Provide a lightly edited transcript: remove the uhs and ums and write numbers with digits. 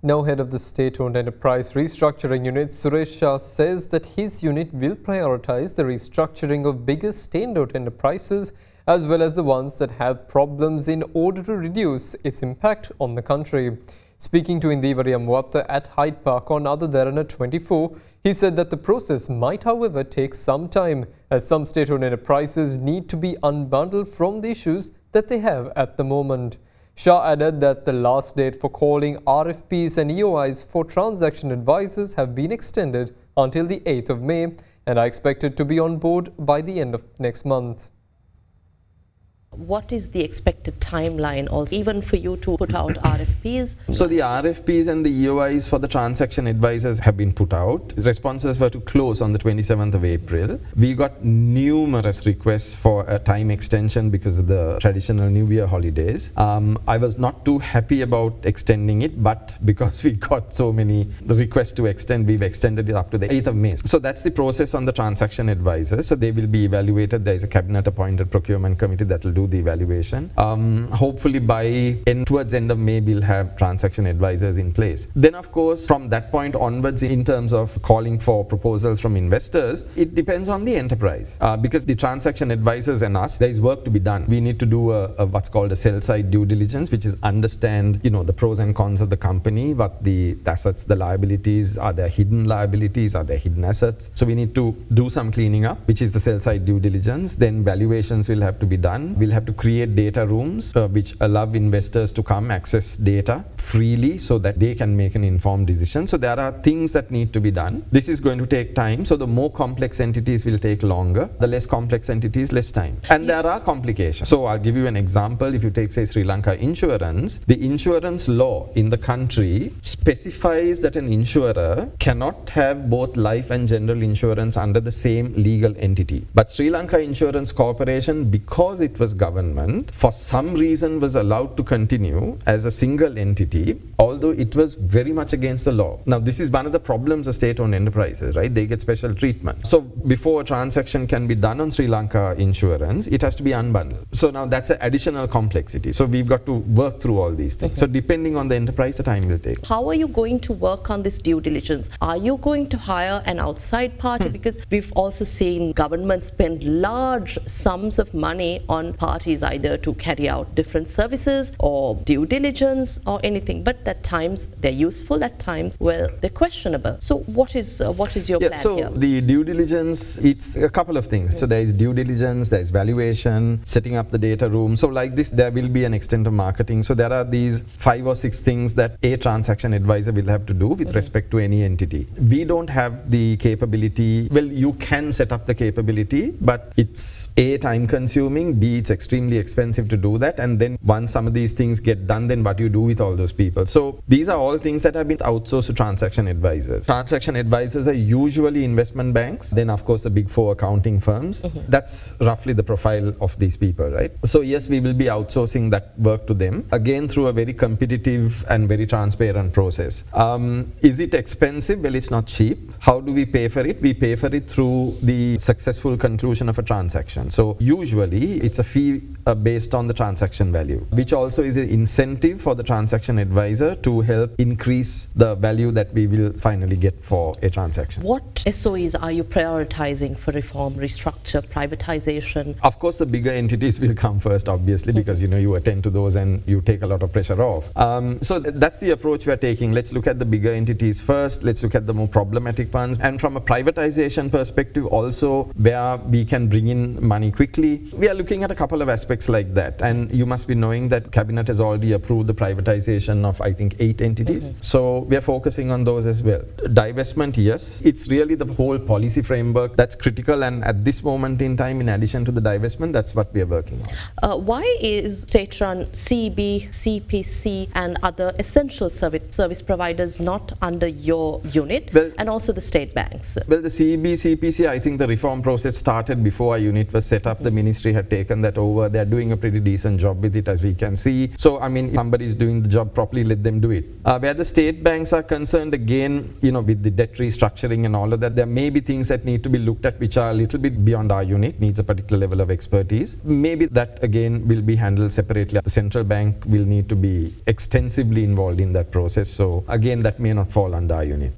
Now, head of the state-owned enterprise restructuring unit, Suresh Shah, says that his unit will prioritise the restructuring of bigger standout enterprises as well as the ones that have problems in order to reduce its impact on the country. Speaking to Indivari Amwatta at Hyde Park on Other Derana 24, he said that the process might, however, take some time, as some state-owned enterprises need to be unbundled from the issues that they have at the moment. Shah added that the last date for calling RFPs and EOIs for transaction advisors have been extended until the 8th of May and are expected to be on board by the end of next month. What is the expected timeline also, even for you to put out RFPs? So the RFPs and the EOIs for the transaction advisors have been put out. Responses were to close on the 27th of April. We got numerous requests for a time extension because of the traditional New Year holidays. I was not too happy about extending it, but because we got so many requests to extend, we've extended it up to the 8th of May. So that's the process on the transaction advisors. So they will be evaluated. There is a cabinet appointed procurement committee that will do the evaluation. Hopefully towards end of May we'll have transaction advisors in place. Then of course from that point onwards, in terms of calling for proposals from investors, it depends on the enterprise, because the transaction advisors and us, there is work to be done. We need to do what's called a sell side due diligence, which is understand the pros and cons of the company, what the assets, the liabilities, are there hidden liabilities, are there hidden assets. So we need to do some cleaning up, which is the sell side due diligence. Then valuations will have to be done. We'll have to create data rooms which allow investors to come access data freely so that they can make an informed decision. So there are things that need to be done. This is going to take time. So the more complex entities will take longer, the less complex entities, less time. And there are complications. So I'll give you an example. If you take, say, Sri Lanka insurance, the insurance law in the country specifies that an insurer cannot have both life and general insurance under the same legal entity. But Sri Lanka Insurance Corporation, because it was government, for some reason was allowed to continue as a single entity, although it was very much against the law. Now this is one of the problems of state-owned enterprises, right? They get special treatment. So before a transaction can be done on Sri Lanka insurance, it has to be unbundled. So now that's an additional complexity. So we've got to work through all these things. So depending on the enterprise, the time will take. How are you going to work on this due diligence? Are you going to hire an outside party? Because we've also seen governments spend large sums of money on parties, either to carry out different services or due diligence or anything. But at times they're useful, at times, well, they're questionable. So what is your plan here? The due diligence, it's a couple of things. So there is due diligence, there is valuation, setting up the data room. So like this, there will be an extent of marketing. So there are these 5 or 6 things that a transaction advisor will have to do with respect to any entity. We don't have the capability. Well, you can set up the capability, but it's A, time consuming, B, it's extremely expensive to do that, and then once some of these things get done, then what you do with all those people. So these are all things that have been outsourced to transaction advisors. Transaction advisors are usually investment banks, then of course the big 4 accounting firms. That's roughly the profile of these people, right? So yes, we will be outsourcing that work to them, again through a very competitive and very transparent process. Is it expensive? Well, it's not cheap. How do we pay for it? We pay for it through the successful conclusion of a transaction. So usually it's a fee based on the transaction value, which also is an incentive for the transaction advisor to help increase the value that we will finally get for a transaction. What SOEs are you prioritizing for reform, restructure, privatization? Of course, the bigger entities will come first, obviously, because you attend to those and you take a lot of pressure off. So that's the approach we're taking. Let's look at the bigger entities first. Let's look at the more problematic ones. And from a privatization perspective also, where we can bring in money quickly, we are looking at a couple of aspects like that. And you must be knowing that Cabinet has already approved the privatization of, I think, 8 entities. So we are focusing on those as well. Divestment, yes. It's really the whole policy framework that's critical. And at this moment in time, in addition to the divestment, that's what we are working on. Why is state-run CEB, CPC and other essential service providers not under your unit, and also the state banks? Well, the CEB, CPC, I think the reform process started before our unit was set up. The ministry had taken that over. over. They're doing a pretty decent job with it, as we can see. So, I mean, if somebody is doing the job properly, let them do it. Where the state banks are concerned, again, with the debt restructuring and all of that, there may be things that need to be looked at which are a little bit beyond our unit, needs a particular level of expertise. Maybe that, again, will be handled separately. The central bank will need to be extensively involved in that process. So, again, that may not fall under our unit.